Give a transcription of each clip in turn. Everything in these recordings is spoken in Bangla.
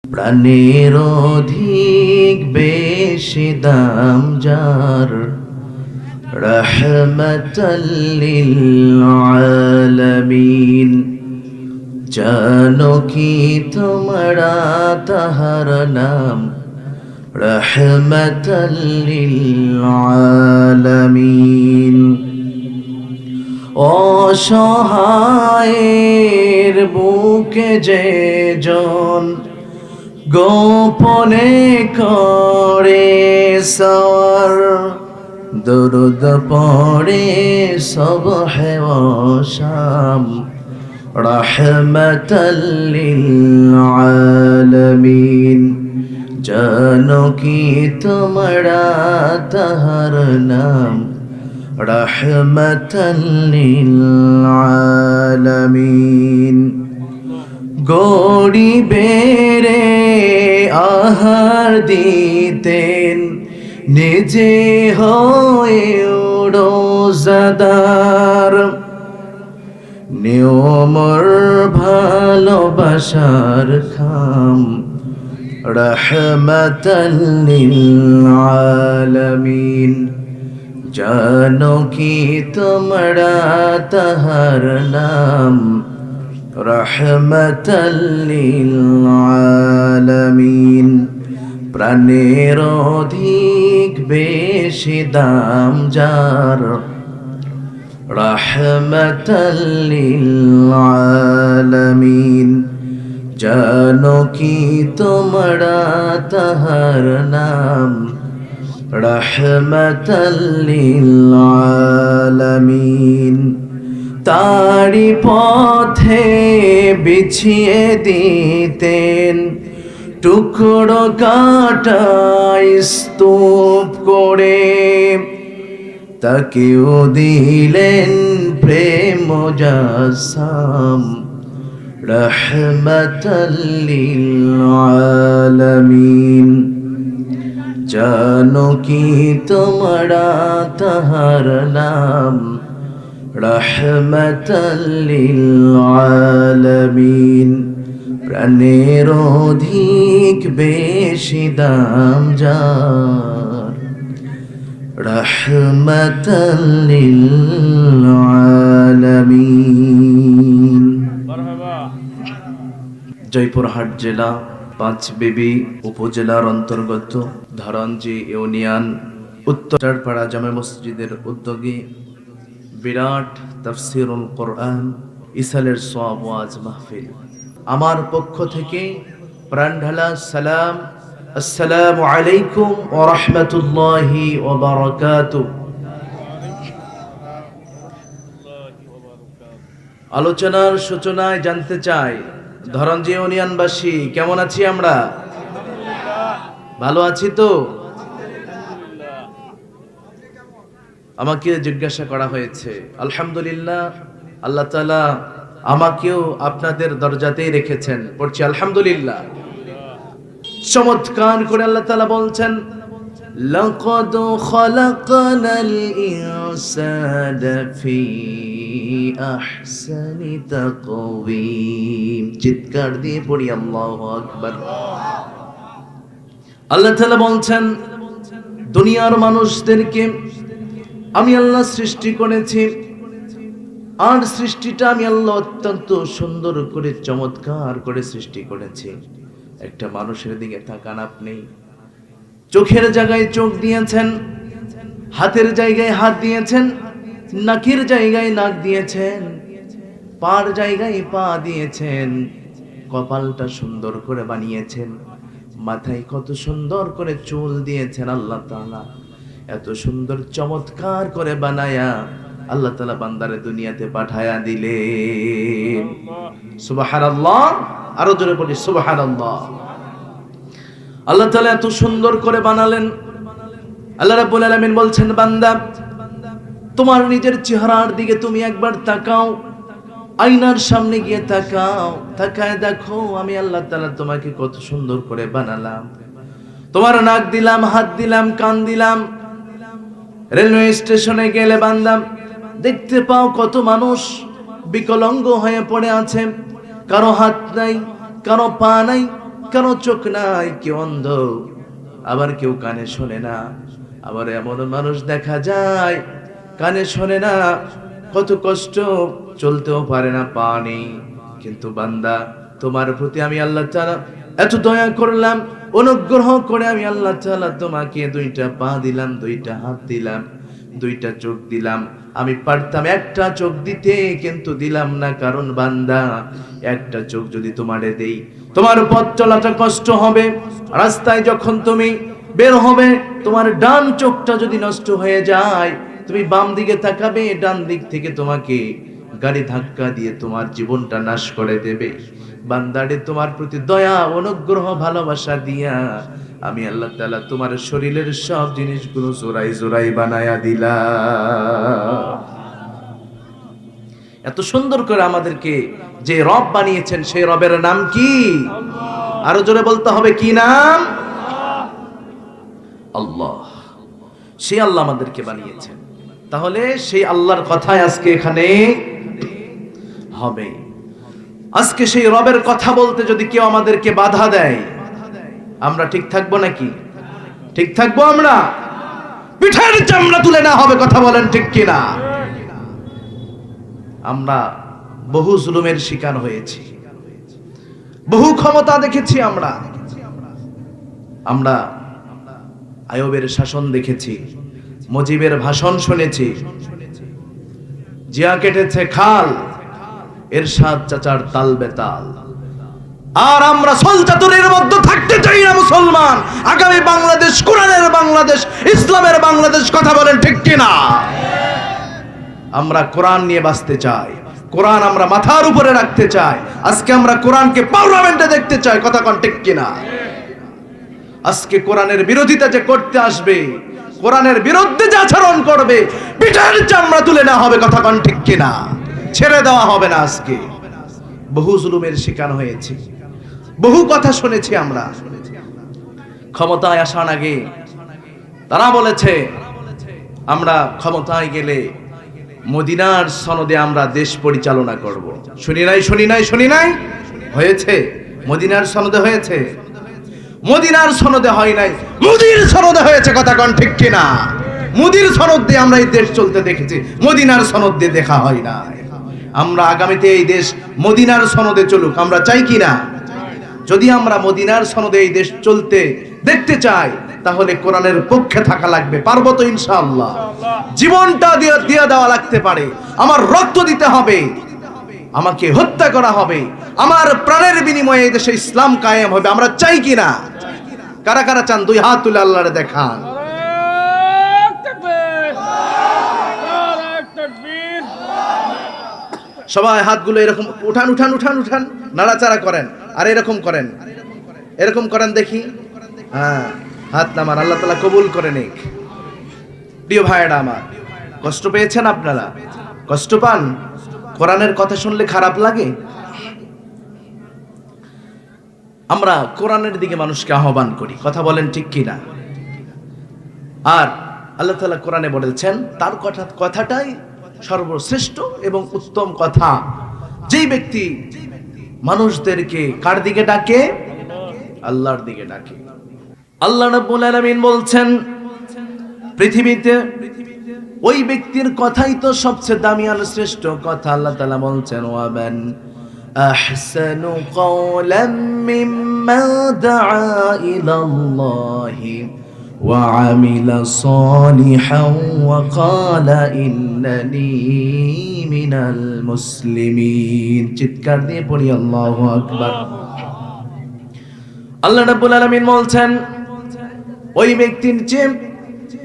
প্রাণের অধিক বেশি দাম যার, রহমাতাল লিল আলামিন। জানো কি তোমরা তাহার নাম, রহমাতাল লিল আলামিন। অসহায়ের বুকে যে জন গোপনে করে সওয়ার, দরুদ পড়ে সবহে ও শাম, রহমাতাল লিল আলামিন। জানো কি তোমরা তাহার নাম, রহমাতাল লিল আলামিন। গরিবেরে আহার দিতেন, নিজে হয়ে রোজাদার। নিয়মর ভালোবাসার খাম, রহমাতাল লিল আলামিন। জানো কি তোমরা তাহার নাম, রহমাতাল লিল আলামিন। প্রাণের অধিক বেশি দাম যার, রহমাতাল লিল আলামিন। জানো কি তোমরা তাহার নাম, রহমাতাল লিল আলামিন। তারি পথে বিছিয়ে দিতেন, টুকরো কাটা স্তূপ করে। তাকেও দিলেন প্রেম মুজাসসাম, রহমাতাল লিল আলামিন। জানো কি তোমরা তাহার নাম, রহমাতাল লিল আলামিন। প্রাণের অধিক বেশি দাম যার, রহমাতাল লিল আলামিন। জয়পুরহাট জেলা পাঁচবিবি উপজেলার অন্তর্গত ধরঞ্জি ইউনিয়ন উত্তরপাড়া জামে মসজিদের উদ্যোগে বিরাট তাফসিরুল কোরআন ইসালের সওয়াব ওয়াজ মাহফিল। আমার পক্ষ থেকে প্রাণঢালা সালাম, আসসালামু আলাইকুম ওয়া রাহমাতুল্লাহি ওয়া বারাকাতুহু। আলোচনার সূচনায় জানতে চাই, ধরঞ্জি ইউনিয়নবাসী কেমন আছি আমরা? ভালো আছি তো? আমাকে জিজ্ঞাসা করা হয়েছে। আলহামদুলিল্লাহ, আল্লাহ তাআলা আমাকেও আপনাদের দরজাতেই রেখেছেন। পড়ছি আলহামদুলিল্লাহ। চমৎকার করে আল্লাহ তাআলা বলছেন, লাকাদ খালাকনাল ইনসানা ফি আহসানি তাকওয়িম। চিৎকার দিয়ে পড়ি আল্লাহু আকবার। আল্লাহ তাআলা বলছেন, দুনিয়ার মানুষদেরকে আমি আল্লাহ সৃষ্টি করেছি, আর সৃষ্টিটা আমি আল্লাহ অত্যন্ত সুন্দর করে চমৎকার করে সৃষ্টি করেছি। একটা মানুষের দিকে তাকান আপনি, চোখের জায়গায় চোখ দিয়েছেন, হাতের জায়গায় হাত দিয়েছেন, নাকের জায়গায় নাক দিয়েছেন, পার জায়গায় পা দিয়েছেন, কপালটা সুন্দর করে বানিয়েছেন, মাথায় কত সুন্দর করে চুল দিয়েছেন। আল্লাহ তাআলা এত সুন্দর চমৎকার করে বানায়া আল্লাহ তাআলা বান্দারে দুনিয়াতে পাঠায়া দিলেন। সুবহানাল্লাহ, আরো জোরে বলি সুবহানাল্লাহ। আল্লাহ তাআলা এত সুন্দর করে বানালেন। আল্লাহ রাব্বুল আলামিন বলছেন, বান্দা তোমার নিজের চেহারার দিকে তুমি একবার তাকাও, আয়নার সামনে গিয়ে তাকাও, তাকায় দেখো আমি আল্লাহ তাআলা তোমাকে কত সুন্দর করে বানালাম। তোমার নাক দিলাম, হাত দিলাম, কান দিলাম। রেলওয়ে স্টেশনে গেলে বান্দা দেখতে পাও কত মানুষ বিকলাঙ্গ হয়ে পড়ে আছে, কারো হাত নাই, কারো পা নাই, কারো চোখ নাই, কেউ অন্ধ, আবার কেউ কানে শোনে না। আবার এমন মানুষ দেখা যায় কানে শোনে না, কত কষ্ট, চলতেও পারে না, পা নেই। কিন্তু বান্দা, তোমার প্রতি আমি আল্লাহ তাআলা এত দয়া করলাম, অনুগ্রহ করে আমি আল্লাহ তাআলা তোমাকে দুইটা পা দিলাম, দুইটা হাত দিলাম, দুইটা চোখ দিলাম। আমি পারতাম একটা চোখ দিতে, কিন্তু দিলাম না। কারণ বান্দা, একটা চোখ যদি তোমারে দেই, তোমার পথ চলাটা কষ্ট হবে। রাস্তায় যখন তুমি বের হবে, তোমার ডান চোখটা যদি নষ্ট হয়ে যায়, তুমি বাম দিকে তাকাবে, ডান দিক থেকে তোমাকে গাড়ি ধাক্কা দিয়ে তোমার জীবনটা নাশ করে দেবে। বান্দারে, তোমার প্রতি দয়া, অনুগ্রহ, ভালোবাসা দিয়া আমি আল্লাহ তাআলা তোমার শরীরের সব জিনিসগুলো জোড়াই জোড়াই বানায়া দিলাম। এত সুন্দর করে আমাদেরকে যে রব বানিয়েছেন, সেই রবের নাম কি? আরো জোরে বলতে হবে, কি নাম? আল্লাহ। সেই আল্লাহ আমাদেরকে বানিয়েছেন। তাহলে সেই আল্লাহর কথাই আজকে এখানে হবে। আজকে সেই রবের কথা বলতে যদি কেউ আমাদেরকে বাধা দেয়, আমরা ঠিক থাকবো নাকি? ঠিক থাকবো? আমরা পিঠের চামড়া তুলে না হবে, কথা বলেন ঠিক কিনা? আমরা বহু জুলুমের শিকার হয়েছি, বহু ক্ষমতা দেখেছি। আমরা আইয়ুবের শাসন দেখেছি, মুজিবের ভাষণ শুনেছি, জিয়া কেটেছে খাল, এরশাদ চাচার তাল বেতাল। আর আমরা সলচাতুরির মধ্যে থাকতে চাই না মুসলমান। আগামী বাংলাদেশ কোরআনের বাংলাদেশ, ইসলামের বাংলাদেশ, কথা বলেন ঠিক কিনা? আমরা কোরআন নিয়ে বাঁচতে চাই, কোরআন আমরা মাথার উপরে রাখতে চাই। আজকে আমরা কোরআনকে পার্লামেন্টে দেখতে চাই, কথা কোন ঠিক কিনা? আজকে কোরআনের বিরোধিতা যে করতে আসবে, কোরআনের বিরুদ্ধে যে আচরণ করবে, পিঠের চামড়া তুলে না হবে, কথা কোন ঠিক কিনা? ছেড়ে দেওয়া হবে না। আজকে বহু জুলুমের শিকার হয়েছি, বহু কথা শুনেছি। আমরা ক্ষমতায় আসার আগে তারা বলেছে, আমরা ক্ষমতায় গেলে মদিনার সনদে আমরা দেশ পরিচালনা করব। শুনি নাই? হয়েছে? মদিনার সনদে হয়েছে? মদিনার সনদে হয় নাই, মুদির সনদে হয়েছে, কথা কোন ঠিক কিনা? মুদির সনদ দিয়ে আমরা এই দেশ চলতে দেখেছি, মদিনার সনদ দিয়ে দেখা হয় না। আমরা আগামীতে এই দেশ মদিনার সনদে চলুক, আমরা চাই কি না? যদি আমরা মদিনার সনদে এই দেশ চলতে দেখতে চাই, তাহলে কোরআনের পক্ষে থাকা লাগবে। পারবো তো ইনশাআল্লাহ? জীবনটা দিয়ে দেওয়া লাগতে পারে, আমার রক্ত দিতে হবে, আমাকে হত্যা করা হবে, আমার প্রাণের বিনিময়ে এই দেশে ইসলাম কায়েম হবে। আমরা চাই কি না? কারা কারা চান? দুই হাত তুলে আল্লাহরে দেখান। সবাই হাতগুলো এরকম উঠান, নাড়াচাড়া করেন, আর এরকম করেন দেখি। হ্যাঁ, হাত নামান, আল্লাহ তাআলা কবুল করে নিক। প্রিয় ভাইরা আমার, কষ্ট পেয়েছেন আপনারা? কষ্ট পান? কোরআনের কথা শুনলে খারাপ লাগে? আমরা কোরআনের দিকে মানুষকে আহ্বান করি, কথা বলেন ঠিক কিনা? আর আল্লাহ তাআলা কোরআনে বলেছেন, তার কথাটাই সর্বশ্রেষ্ঠ এবং উত্তম কথা। যেই ব্যক্তি মানুষদেরকে কার দিকে ডাকে? আল্লাহর দিকে ডাকে। আল্লাহ রাব্বুল আলামিন বলছেন, পৃথিবীতে ওই ব্যক্তির কথাই তো সবচেয়ে দামি আর শ্রেষ্ঠ কথা। আল্লাহ তাআলা বলছেন, ওয়ামান আহসানু কওলাম মিম্মান দাআ ইলাল্লাহি ওয়া আমিলা সালিহান ওয়া ক্বালা ইন্নানি মিনাল মুসলিমিন। চিৎকার দিয়ে পড়ি আল্লাহু আকবার। আল্লাহ রাব্বুল আলামিন বলছেন, ওই ব্যক্তির চেয়ে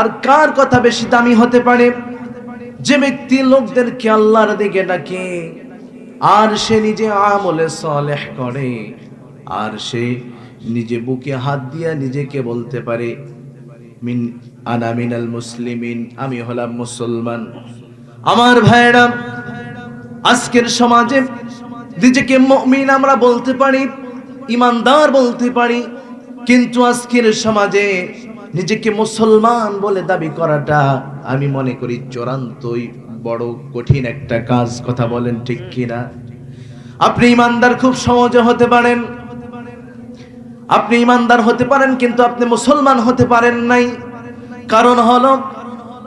আর কার কথা বেশি দামি হতে পারে? যে ব্যক্তি লোকদেরকে আল্লাহর দিকে ডাকে, আর সে নিজে আমলে সালেহ করে, আর সে নিজে বুকে হাত দিয়া নিজেকে বলতে পারে, আনা মিনাল মুসলিমিন, আমি হলাম মুসলমান। আমার ভাইরা, আজকের সমাজে নিজেকে মুমিন আমরা বলতে পারি, ইমানদার বলতে পারি, কিন্তু আজকের সমাজে নিজেকে মুসলমান বলে দাবি করাটা আমি মনে করি চূড়ান্তই বড় কঠিন একটা কাজ, কথা বলেন ঠিক কিনা? আপনি ইমানদার খুব সহজে হতে পারেন, আপনি ইমানদার হতে পারেন কিন্তু আপনি মুসলমান হতে পারেন নাই। কারণ হলো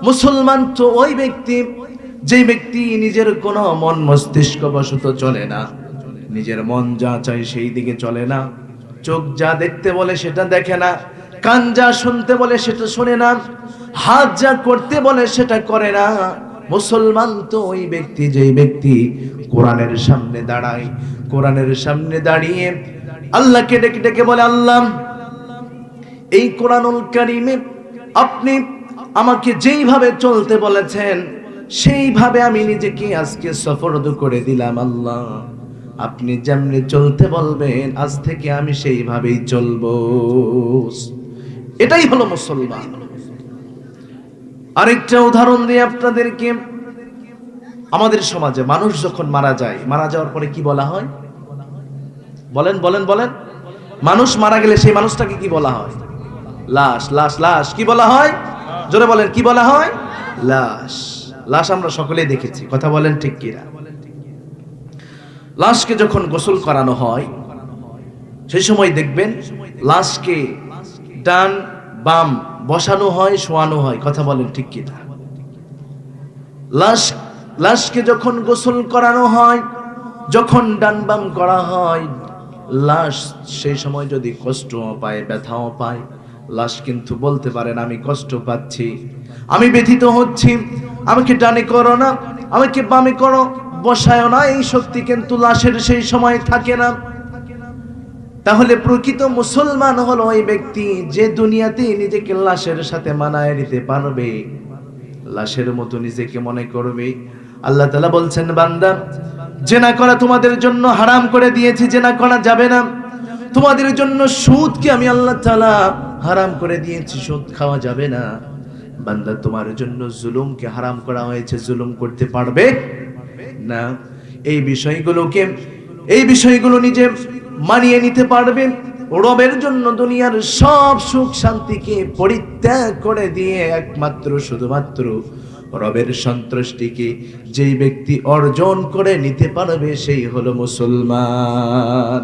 মুসলমান তো ওই ব্যক্তি যে ব্যক্তি নিজের কোনো মন মস্তিষ্ক বশত চলে না, নিজের মন যা চায় সেই দিকে চলে না, চোখ যা দেখতে বলে সেটা দেখে না, কান যা শুনতে বলে সেটা শোনে না, হাত যা করতে বলে সেটা করে না। মুসলমান তো ওই ব্যক্তি যেই ব্যক্তি কোরআনের সামনে দাঁড়ায়, কোরআনের সামনে দাঁড়িয়ে আল্লাহকে ডেকে ডেকে বলে, আল্লাহ এই কোরআনুল কারীমে আপনি আমাকে যেইভাবে চলতে বলেছেন সেইভাবে আমি নিজেকে আজকে সফরদ করে দিলাম। আল্লাহ আপনি যেমনি চলতে বলবেন আজ থেকে আমি সেইভাবেই চলবো। এটাই হলো মুসলমান। আরেকটা উদাহরণ দিয়ে আপনাদেরকে, আমাদের সমাজে মানুষ যখন মারা যায়, মারা যাওয়ার পরে কি বলা হয়? বলেন বলেন বলেন। মানুষ মারা গেলে সেই মানুষটাকে কি বলা হয়? লাশ। লাশ লাশ কি বলা হয়? জোরে বলেন, কি বলা হয়? লাশ। লাশ আমরা সকলেই দেখেছি, কথা বলেন ঠিক কিনা? লাশকে যখন গোসল করানো হয় সেই সময় দেখবেন লাশকে ডান বাম বসানো হয়, শোয়ানো হয়, কথা বলেন ঠিক কিনা? লাশকে যখন গোসল করানো হয়, যখন ডান বাম করা হয়, লাশ সেই সময় যদি কষ্টও পায়, ব্যথাও পায়, লাশ কিন্তু বলতে পারেন আমি কষ্ট পাচ্ছি, আমি ব্যথিত হচ্ছি, আমাকে ডানে করো না, আমাকে বামে করো, বসায় না, এই শক্তি কিন্তু লাশের সেই সময় থাকে না। তাহলে প্রকৃত মুসলমান হলো ওই ব্যক্তি যে দুনিয়াতে নিজেকে লাশের সাথে মানায় নিতে পারবে, লাশের মতো নিজেকে মনে করবে। আল্লাহ তাআলা বলছেন, বান্দা জেনা করা তোমাদের জন্য হারাম করে দিয়েছি, জেনা করা যাবে না। তোমাদের জন্য সুদকে আমি আল্লাহ তাআলা হারাম করে দিয়েছি, সুদ খাওয়া যাবে না। বান্দা তোমার জন্য জুলুমকে হারাম করা হয়েছে, জুলুম করতে পারবে না। এই বিষয়গুলো নিজে মানিয়ে নিতে পারবে, রবের জন্য দুনিয়ার সব সুখ শান্তিকে পরিত্যাগ করে দিয়ে একমাত্র শুধুমাত্র রবের সন্তুষ্টিকে যেই ব্যক্তি অর্জন করে নিতে পারবে সেই হলো মুসলমান।